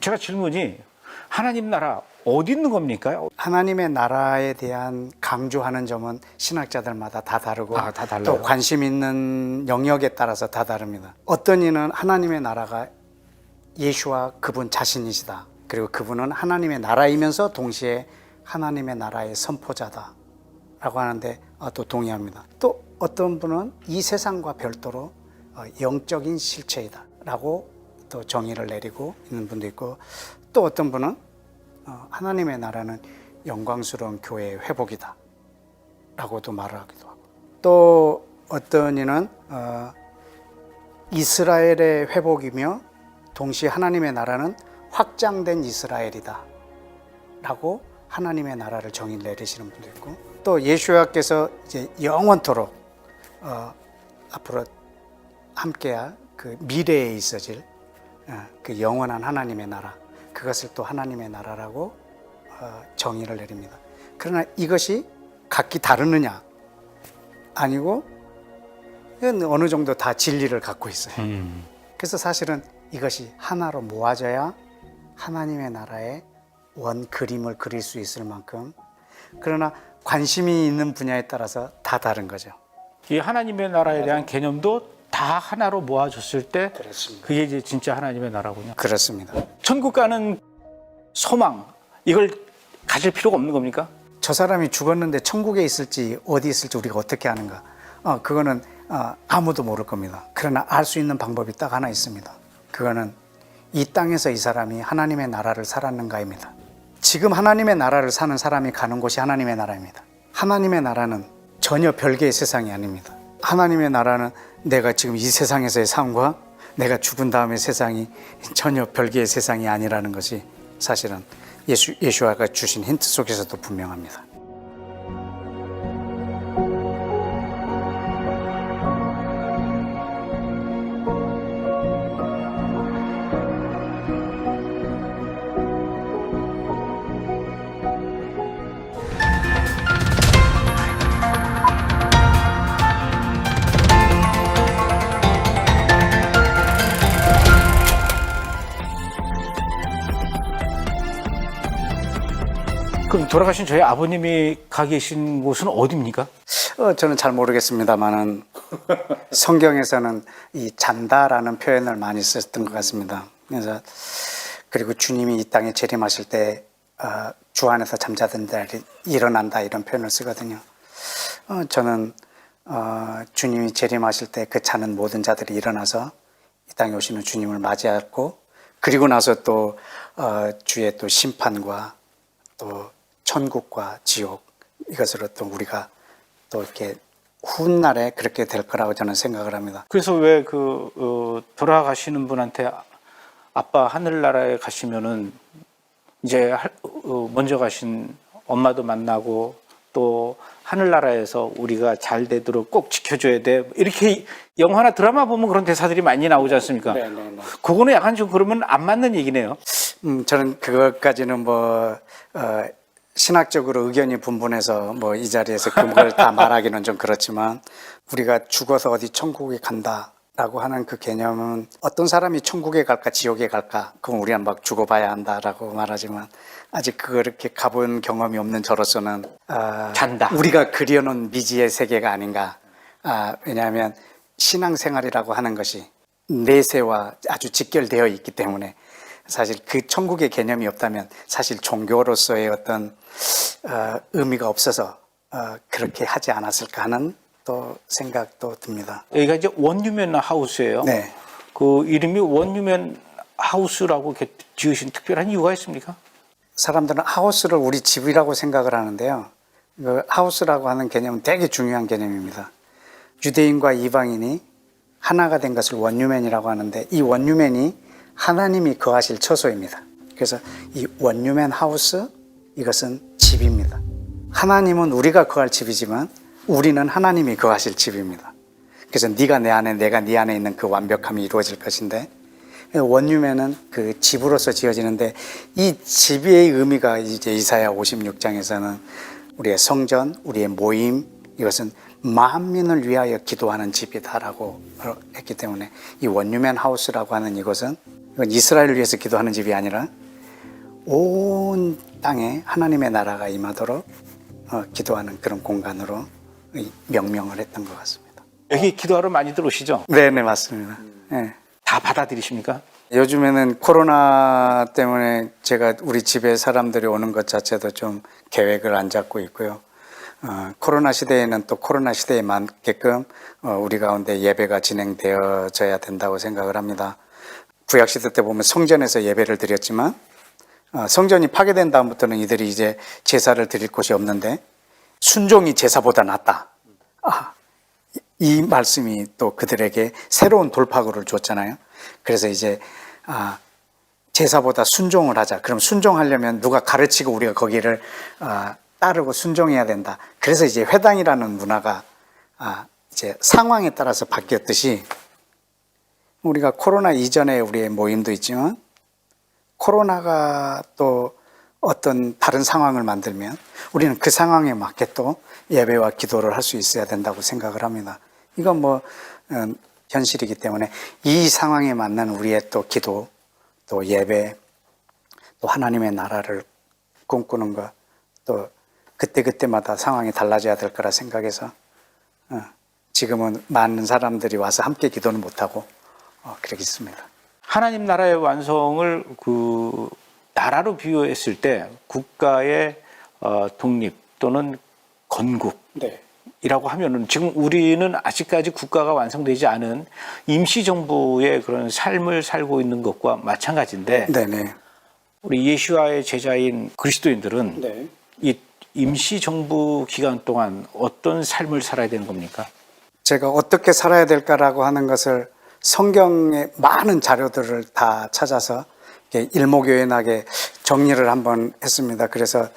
제가 질문이 하나님 나라 어디 있는 겁니까? 하나님의 나라에 대한 강조하는 점은 신학자들마다 다 다르고 다 달라요? 또 관심 있는 영역에 따라서 다 다릅니다. 어떤 이는 하나님의 나라가 예수와 그분 자신이시다. 그리고 그분은 하나님의 나라이면서 동시에 하나님의 나라의 선포자다 라고 하는데 또 동의합니다. 또 어떤 분은 이 세상과 별도로 영적인 실체이다 라고 또 정의를 내리고 있는 분도 있고, 또 어떤 분은 하나님의 나라는 영광스러운 교회의 회복이다 라고도 말을 하기도 하고, 또 어떤 이는 이스라엘의 회복이며 동시에 하나님의 나라는 확장된 이스라엘이다 라고 하나님의 나라를 정의 내리시는 분도 있고, 또 예수와께서 이제 영원토록 앞으로 함께할 그 미래에 있어질 그 영원한 하나님의 나라, 그것을 또 하나님의 나라라고 정의를 내립니다. 그러나 이것이 각기 다르느냐? 아니고 이건 어느 정도 다 진리를 갖고 있어요. 그래서 사실은 이것이 하나로 모아져야 하나님의 나라의 원 그림을 그릴 수 있을 만큼, 그러나 관심이 있는 분야에 따라서 다 다른 거죠. 이 하나님의 나라에 대한 개념도 다 하나로 모아졌을 때 그렇습니다. 그게 이제 진짜 하나님의 나라군요. 그렇습니다. 천국 가는 소망, 이걸 가질 필요가 없는 겁니까? 저 사람이 죽었는데 천국에 있을지 어디 있을지 우리가 어떻게 아는가? 그거는 아무도 모를 겁니다. 그러나 알 수 있는 방법이 딱 하나 있습니다. 그거는 이 땅에서 이 사람이 하나님의 나라를 살았는가입니다. 지금 하나님의 나라를 사는 사람이 가는 곳이 하나님의 나라입니다. 하나님의 나라는 전혀 별개의 세상이 아닙니다. 하나님의 나라는 내가 지금 이 세상에서의 삶과 내가 죽은 다음의 세상이 전혀 별개의 세상이 아니라는 것이 사실은 예수와가 주신 힌트 속에서도 분명합니다. 그럼 돌아가신 저희 아버님이 가 계신 곳은 어디입니까? 저는 잘 모르겠습니다만은 성경에서는 이 잔다라는 표현을 많이 썼던 것 같습니다. 그래서 그리고 주님이 이 땅에 재림하실 때 주 안에서 잠자던 자들이 일어난다 이런 표현을 쓰거든요. 저는 주님이 재림하실 때 그 자는 모든 자들이 일어나서 이 땅에 오시는 주님을 맞이하고, 그리고 나서 또 주의 또 심판과 또 천국과 지옥, 이것으로 또 우리가 또 이렇게 훗날에 그렇게 될 거라고 저는 생각을 합니다. 그래서 왜 돌아가시는 분한테 아빠 하늘나라에 가시면은 이제 먼저 가신 엄마도 만나고 또 하늘나라에서 우리가 잘 되도록 꼭 지켜줘야 돼, 이렇게 영화나 드라마 보면 그런 대사들이 많이 나오지 않습니까? 네네네. 그거는 약간 좀 그러면 안 맞는 얘기네요. 저는 그것까지는 신학적으로 의견이 분분해서 이 자리에서 그걸 다 말하기는 좀 그렇지만, 우리가 죽어서 어디 천국에 간다라고 하는 그 개념은 어떤 사람이 천국에 갈까 지옥에 갈까 그건 우리는 막 죽어봐야 한다라고 말하지만, 아직 그렇게 가본 경험이 없는 저로서는 잔다. 우리가 그려놓은 미지의 세계가 아닌가. 왜냐하면 신앙생활이라고 하는 것이 내세와 아주 직결되어 있기 때문에 사실 그 천국의 개념이 없다면 사실 종교로서의 어떤 의미가 없어서 그렇게 하지 않았을까 하는 또 생각도 듭니다. 여기가 이제 원유면 하우스예요. 네. 그 이름이 원유면 하우스라고 이렇게 지으신 특별한 이유가 있습니까? 사람들은 하우스를 우리 집이라고 생각을 하는데요. 그 하우스라고 하는 개념은 되게 중요한 개념입니다. 유대인과 이방인이 하나가 된 것을 원유맨이라고 하는데, 이 원유맨이 하나님이 거하실 처소입니다. 그래서 이 원유맨 하우스, 이것은 집입니다. 하나님은 우리가 거할 집이지만 우리는 하나님이 거하실 집입니다. 그래서 네가 내 안에 내가 네 안에 있는 그 완벽함이 이루어질 것인데, 원유맨은 그 집으로서 지어지는데, 이 집의 의미가 이제 이사야 56장에서는 우리의 성전, 우리의 모임, 이것은 만민을 위하여 기도하는 집이다라고 했기 때문에 이 원유맨 하우스라고 하는 이것은 이건 이스라엘을 위해서 기도하는 집이 아니라 온 땅에 하나님의 나라가 임하도록 기도하는 그런 공간으로 명명을 했던 것 같습니다. 여기 기도하러 많이 들어오시죠? 네, 맞습니다. 네. 다 받아들이십니까? 요즘에는 코로나 때문에 제가 우리 집에 사람들이 오는 것 자체도 좀 계획을 안 잡고 있고요. 코로나 시대에는 또 코로나 시대에 맞게끔 우리 가운데 예배가 진행되어져야 된다고 생각을 합니다. 구약 시대 때 보면 성전에서 예배를 드렸지만 성전이 파괴된 다음부터는 이들이 이제 제사를 드릴 곳이 없는데 순종이 제사보다 낫다. 이 말씀이 또 그들에게 새로운 돌파구를 줬잖아요. 그래서 이제 제사보다 순종을 하자. 그럼 순종하려면 누가 가르치고 우리가 거기를 따르고 순종해야 된다. 그래서 이제 회당이라는 문화가 이제 상황에 따라서 바뀌었듯이 우리가 코로나 이전에 우리의 모임도 있지만 코로나가 또 어떤 다른 상황을 만들면 우리는 그 상황에 맞게 또 예배와 기도를 할 수 있어야 된다고 생각을 합니다. 이건 현실이기 때문에 이 상황에 맞는 우리의 또 기도, 또 예배, 또 하나님의 나라를 꿈꾸는 것, 또 그때그때마다 상황이 달라져야 될 거라 생각해서 지금은 많은 사람들이 와서 함께 기도는 못하고 그렇게 있습니다. 하나님 나라의 완성을 그 나라로 비유했을 때 국가의 독립 또는 건국 네. 이라고 하면은 지금 우리는 아직까지 국가가 완성되지 않은 임시정부의 그런 삶을 살고 있는 것과 마찬가지인데 네네. 우리 예수와의 제자인 그리스도인들은 네. 이 임시정부 기간 동안 어떤 삶을 살아야 되는 겁니까? 제가 어떻게 살아야 될까라고 하는 것을 성경의 많은 자료들을 다 찾아서 일목요연하게 정리를 한번 했습니다. 그래서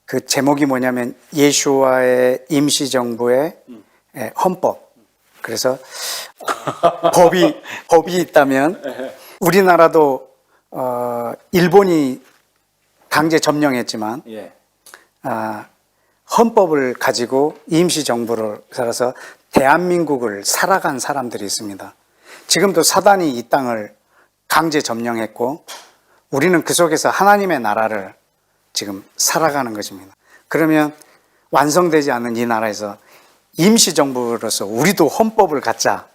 그 제목이 뭐냐면 예수와의 임시정부의 헌법. 그래서 법이 있다면 우리나라도 일본이 강제 점령했지만 헌법을 가지고 임시정부를 살아서 대한민국을 살아간 사람들이 있습니다. 지금도 사단이 이 땅을 강제 점령했고 우리는 그 속에서 하나님의 나라를 지금 살아가는 것입니다. 그러면 완성되지 않은 이 나라에서 임시정부로서 우리도 헌법을 갖자.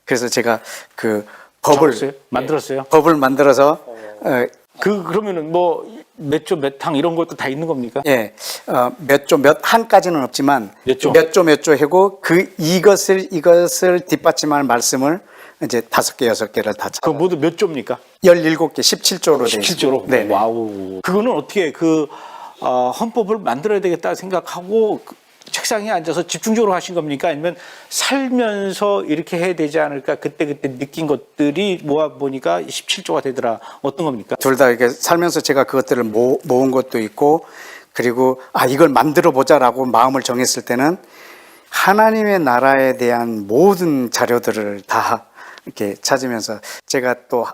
그래서 제가 그 법을 만들었어요? 법을 만들어서 그러면은 뭐 몇 조 몇 항 이런 것도 다 있는 겁니까? 예, 몇 조 몇 항까지는 없지만 몇 조 몇 조 하고 이것을 뒷받침할 말씀을 이제 5개, 6개를 다 찾아. 그 모두 몇 조입니까? 17개, 17조로 돼 있습니다. 17조로. 네. 와우. 그거는 어떻게 헌법을 만들어야 되겠다 생각하고 책상에 앉아서 집중적으로 하신 겁니까? 아니면 살면서 이렇게 해야 되지 않을까 그때 느낀 것들이 모아 보니까 17조가 되더라. 어떤 겁니까? 둘 다 이렇게 살면서 제가 그것들을 모은 것도 있고 그리고 이걸 만들어 보자라고 마음을 정했을 때는 하나님의 나라에 대한 모든 자료들을 다 이렇게 찾으면서 제가 또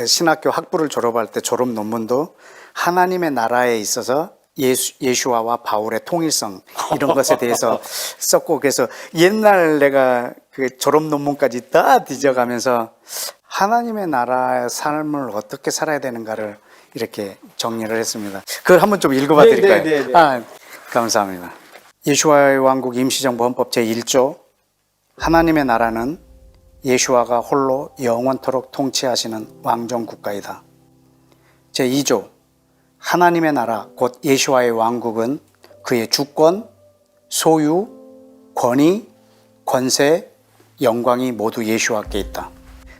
신학교 학부를 졸업할 때 졸업 논문도 하나님의 나라에 있어서 예수와와 바울의 통일성 이런 것에 대해서 썼고 그래서 옛날 내가 그 졸업 논문까지 다 뒤져가면서 하나님의 나라의 삶을 어떻게 살아야 되는가를 이렇게 정리를 했습니다. 그걸 한번 좀 읽어봐 드릴까요? 네. 감사합니다. 예수와의 왕국 임시정부 헌법 제1조 하나님의 나라는 예수와가 홀로 영원토록 통치하시는 왕정 국가이다. 제2조 하나님의 나라 곧 예수와의 왕국은 그의 주권, 소유, 권위, 권세, 영광이 모두 예수와께 있다.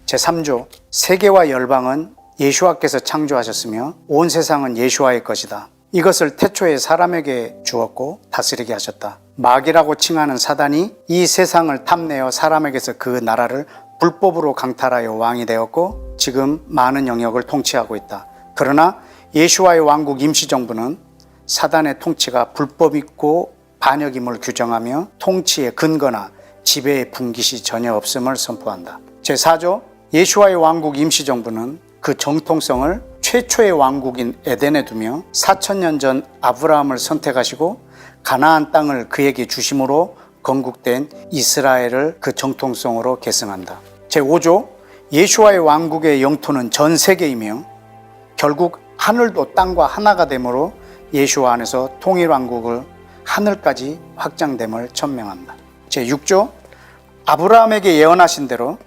제3조 세계와 열방은 예수와께서 창조하셨으며 온 세상은 예수와의 것이다. 이것을 태초에 사람에게 주었고 다스리게 하셨다. 마귀라고 칭하는 사단이 이 세상을 탐내어 사람에게서 그 나라를 불법으로 강탈하여 왕이 되었고 지금 많은 영역을 통치하고 있다. 그러나 예수와의 왕국 임시정부는 사단의 통치가 불법이고 반역임을 규정하며 통치의 근거나 지배의 분깃이 전혀 없음을 선포한다. 제4조 예수와의 왕국 임시정부는 그 정통성을 최초의 왕국인 에덴에 두며 4,000년 전 아브라함을 선택하시고 가나안 땅을 그에게 주심으로 건국된 이스라엘을 그 정통성으로 계승한다. 제5조 예수와의 왕국의 영토는 전 세계이며 결국 하늘도 땅과 하나가 되므로 예수와 안에서 통일 왕국을 하늘까지 확장됨을 천명한다. 제6조 아브라함에게 예언하신 대로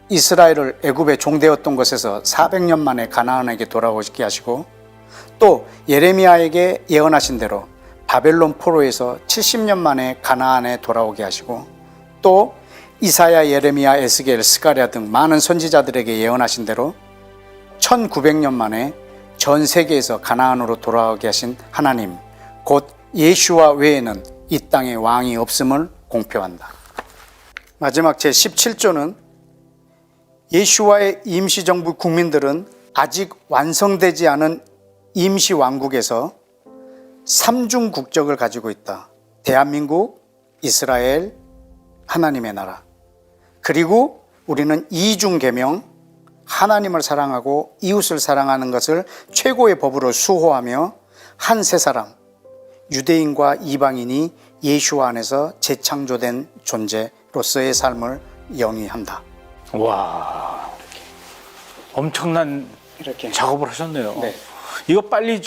이스라엘을 애굽의 종되었던 곳에서 400년 만에 가나안에게 돌아오게 하시고 또 예레미야에게 예언하신 대로 바벨론 포로에서 70년 만에 가나안에 돌아오게 하시고 또 이사야, 예레미야, 에스겔, 스가랴 등 많은 선지자들에게 예언하신 대로 1900년 만에 전 세계에서 가나안으로 돌아오게 하신 하나님 곧 예수와 외에는 이 땅에 왕이 없음을 공표한다. 마지막 제17조는 예수와의 임시정부 국민들은 아직 완성되지 않은 임시왕국에서 삼중 국적을 가지고 있다. 대한민국, 이스라엘, 하나님의 나라. 그리고 우리는 이중 계명, 하나님을 사랑하고 이웃을 사랑하는 것을 최고의 법으로 수호하며 한 세 사람, 유대인과 이방인이 예수와 안에서 재창조된 존재로서의 삶을 영위한다. 와, 엄청난 이렇게 작업을 하셨네요. 네. 이거 빨리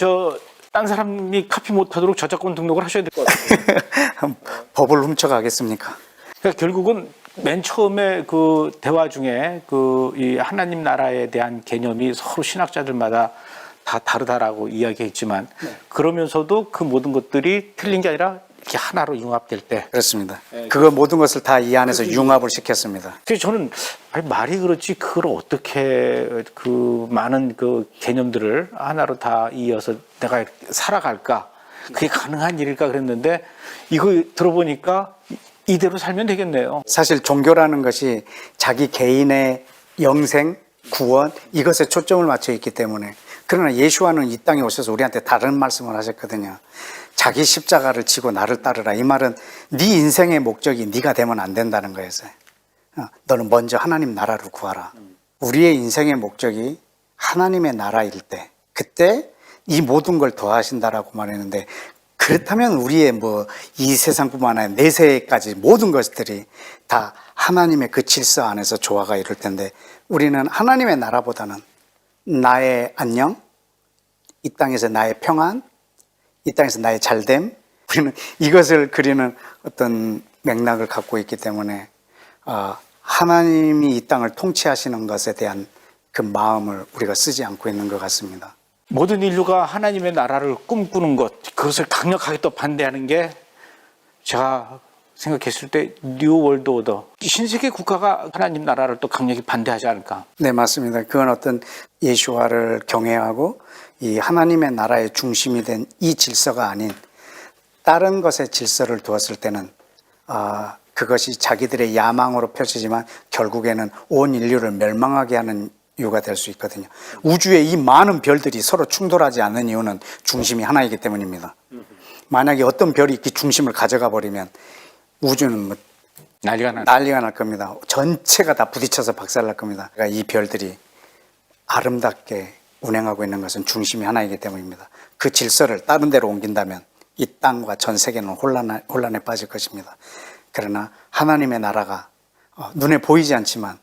딴 사람이 카피 못하도록 저작권 등록을 하셔야 될 것 같아요. 법을 훔쳐가겠습니까? 그러니까 결국은 맨 처음에 그 대화 중에 이 하나님 나라에 대한 개념이 서로 신학자들마다 다 다르다라고 이야기했지만 그러면서도 그 모든 것들이 틀린 게 아니라 이렇게 하나로 융합될 때. 그렇습니다. 그 모든 것을 다 이 안에서 융합을 시켰습니다. 그래서 저는 말이 그렇지 그걸 어떻게 그 많은 그 개념들을 하나로 다 이어서 내가 살아갈까? 그게 가능한 일일까 그랬는데 이거 들어보니까 이대로 살면 되겠네요. 사실 종교라는 것이 자기 개인의 영생, 구원 이것에 초점을 맞춰 있기 때문에 그러나 예수와는 이 땅에 오셔서 우리한테 다른 말씀을 하셨거든요. 자기 십자가를 지고 나를 따르라. 이 말은 네 인생의 목적이 네가 되면 안 된다는 거였어요. 너는 먼저 하나님 나라를 구하라. 우리의 인생의 목적이 하나님의 나라일 때 그때 이 모든 걸 더하신다라고 말했는데 그렇다면 우리의 이 세상뿐만 아니라 내세까지 모든 것들이 다 하나님의 그 질서 안에서 조화가 이룰 텐데 우리는 하나님의 나라보다는 나의 안녕, 이 땅에서 나의 평안, 이 땅에서 나의 잘됨 우리는 이것을 그리는 어떤 맥락을 갖고 있기 때문에 하나님이 이 땅을 통치하시는 것에 대한 그 마음을 우리가 쓰지 않고 있는 것 같습니다. 모든 인류가 하나님의 나라를 꿈꾸는 것, 그것을 강력하게 또 반대하는 게 제가 생각했을 때 뉴 월드 오더, 신세계 국가가 하나님 나라를 또 강력히 반대하지 않을까? 네, 맞습니다. 그건 어떤 예수와를 경외하고 이 하나님의 나라의 중심이 된 이 질서가 아닌 다른 것의 질서를 두었을 때는 그것이 자기들의 야망으로 펼치지만 결국에는 온 인류를 멸망하게 하는 이유가 될 수 있거든요. 우주의 이 많은 별들이 서로 충돌하지 않는 이유는 중심이 하나이기 때문입니다. 만약에 어떤 별이 이렇게 중심을 가져가 버리면 우주는 난리가 날 겁니다. 전체가 다 부딪혀서 박살날 겁니다. 그러니까 이 별들이 아름답게 운행하고 있는 것은 중심이 하나이기 때문입니다. 그 질서를 다른 데로 옮긴다면 이 땅과 전 세계는 혼란에 빠질 것입니다. 그러나 하나님의 나라가 눈에 보이지 않지만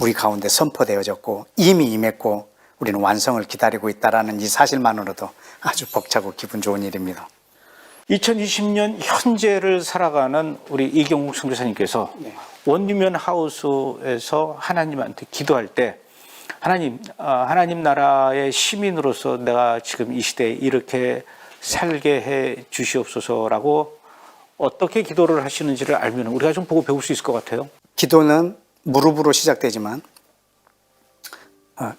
우리 가운데 선포되어졌고 이미 임했고 우리는 완성을 기다리고 있다는 이 사실만으로도 아주 벅차고 기분 좋은 일입니다. 2020년 현재를 살아가는 우리 이경욱 선교사님께서 원리면 하우스에서 하나님한테 기도할 때 하나님 나라의 시민으로서 내가 지금 이 시대에 이렇게 살게 해 주시옵소서라고 어떻게 기도를 하시는지를 알면 우리가 좀 보고 배울 수 있을 것 같아요. 기도는 무릎으로 시작되지만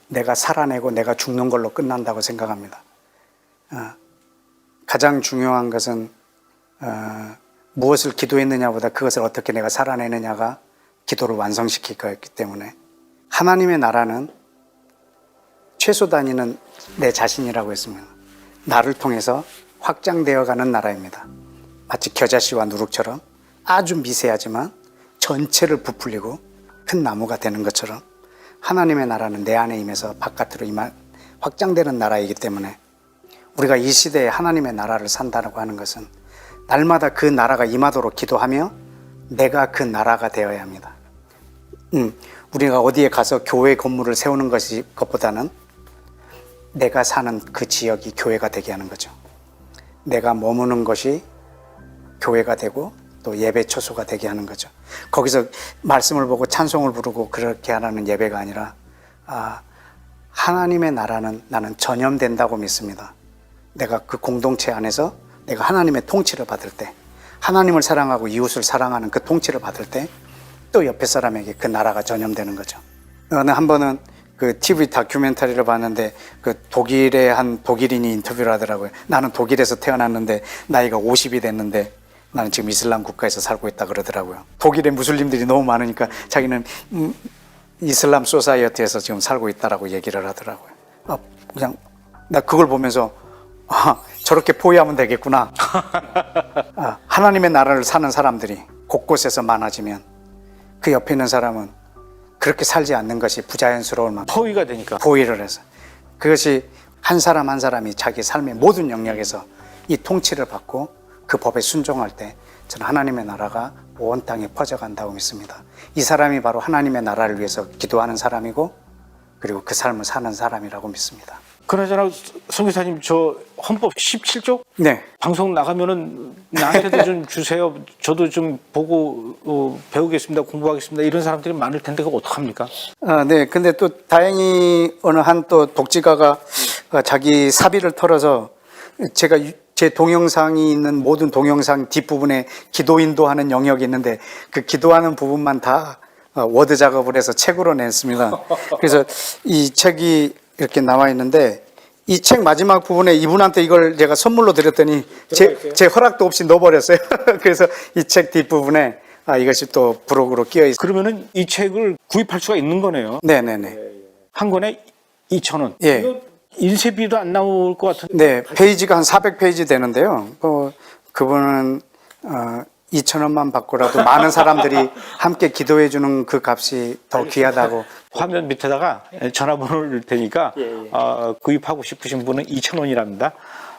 내가 살아내고 내가 죽는 걸로 끝난다고 생각합니다. 가장 중요한 것은 무엇을 기도했느냐보다 그것을 어떻게 내가 살아내느냐가 기도를 완성시킬 거였기 때문에 하나님의 나라는 최소 단위는 내 자신이라고 했습니다. 나를 통해서 확장되어 가는 나라입니다. 마치 겨자씨와 누룩처럼 아주 미세하지만 전체를 부풀리고 큰 나무가 되는 것처럼 하나님의 나라는 내 안에 임해서 바깥으로 확장되는 나라이기 때문에 우리가 이 시대에 하나님의 나라를 산다고 하는 것은 날마다 그 나라가 임하도록 기도하며 내가 그 나라가 되어야 합니다. 우리가 어디에 가서 교회 건물을 세우는 것보다는 내가 사는 그 지역이 교회가 되게 하는 거죠. 내가 머무는 것이 교회가 되고 또 예배 처소가 되게 하는 거죠. 거기서 말씀을 보고 찬송을 부르고 그렇게 하라는 예배가 아니라 하나님의 나라는 나는 전염된다고 믿습니다. 내가 그 공동체 안에서 내가 하나님의 통치를 받을 때, 하나님을 사랑하고 이웃을 사랑하는 그 통치를 받을 때 또 옆에 사람에게 그 나라가 전염되는 거죠. 어느 한 번은 그 TV 다큐멘터리를 봤는데 그 독일의 한 독일인이 인터뷰를 하더라고요. 나는 독일에서 태어났는데 나이가 50이 됐는데 나는 지금 이슬람 국가에서 살고 있다 그러더라고요. 독일에 무슬림들이 너무 많으니까 자기는 이슬람 소사이어티에서 지금 살고 있다라고 얘기를 하더라고요. 그냥 나 그걸 보면서 저렇게 포위하면 되겠구나. 하나님의 나라를 사는 사람들이 곳곳에서 많아지면 그 옆에 있는 사람은 그렇게 살지 않는 것이 부자연스러울 만큼 포위가 되니까. 포위를 해서 그것이 한 사람 한 사람이 자기 삶의 모든 영역에서 이 통치를 받고 그 법에 순종할 때 저는 하나님의 나라가 온 땅에 퍼져간다고 믿습니다. 이 사람이 바로 하나님의 나라를 위해서 기도하는 사람이고 그리고 그 삶을 사는 사람이라고 믿습니다. 그나저나 선교사님 저 헌법 17조 네. 방송 나가면은 나한테도 좀 주세요. 저도 좀 보고 배우겠습니다. 공부하겠습니다. 이런 사람들이 많을 텐데 그거 어떡합니까? 네. 근데 또 다행히 어느 한 또 독지가가 자기 사비를 털어서 제가 제 동영상이 있는 모든 동영상 뒷부분에 기도 인도하는 영역이 있는데 그 기도하는 부분만 다 워드 작업을 해서 책으로 냈습니다. 그래서 이 책이 이렇게 나와 있는데 이 책 마지막 부분에 이분한테 이걸 제가 선물로 드렸더니 제 허락도 없이 넣어버렸어요. 그래서 이 책 뒷부분에 이것이 또 부록으로 끼어 있어요. 그러면은 이 책을 구입할 수가 있는 거네요. 네네네. 한 권에 2,000원. 예. 이거 인쇄비도 안 나올 것 같은데. 네, 페이지가 한 400페이지 되는데요. 그분은 2,000원만 받고라도 많은 사람들이 함께 기도해 주는 그 값이 더 귀하다고. 화면 밑에다가 전화번호를 넣을 테니까 구입하고 싶으신 분은 2,000원이랍니다.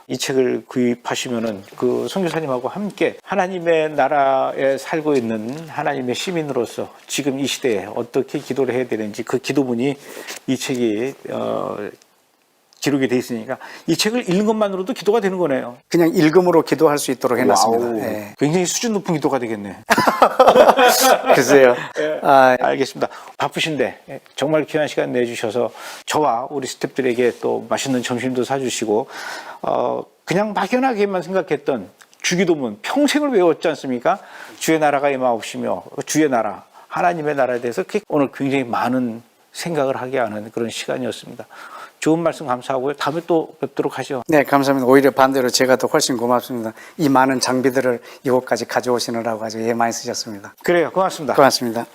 이 책을 구입하시면은 그 선교사님하고 함께 하나님의 나라에 살고 있는 하나님의 시민으로서 지금 이 시대에 어떻게 기도를 해야 되는지 그 기도문이 이 책이 기록이 돼 있으니까 이 책을 읽는 것만으로도 기도가 되는 거네요. 그냥 읽음으로 기도할 수 있도록 해놨습니다. 네. 굉장히 수준 높은 기도가 되겠네. 글쎄요. 알겠습니다. 바쁘신데 정말 귀한 시간 내주셔서 저와 우리 스태프들에게 또 맛있는 점심도 사주시고 그냥 막연하게만 생각했던 주기도문 평생을 외웠지 않습니까? 주의 나라가 임하옵시며 주의 나라 하나님의 나라에 대해서 오늘 굉장히 많은 생각을 하게 하는 그런 시간이었습니다. 좋은 말씀 감사하고요. 다음에 또 뵙도록 하죠. 네, 감사합니다. 오히려 반대로 제가 더 훨씬 고맙습니다. 이 많은 장비들을 이곳까지 가져오시느라고 아주 애 많이 쓰셨습니다. 그래요. 고맙습니다. 고맙습니다.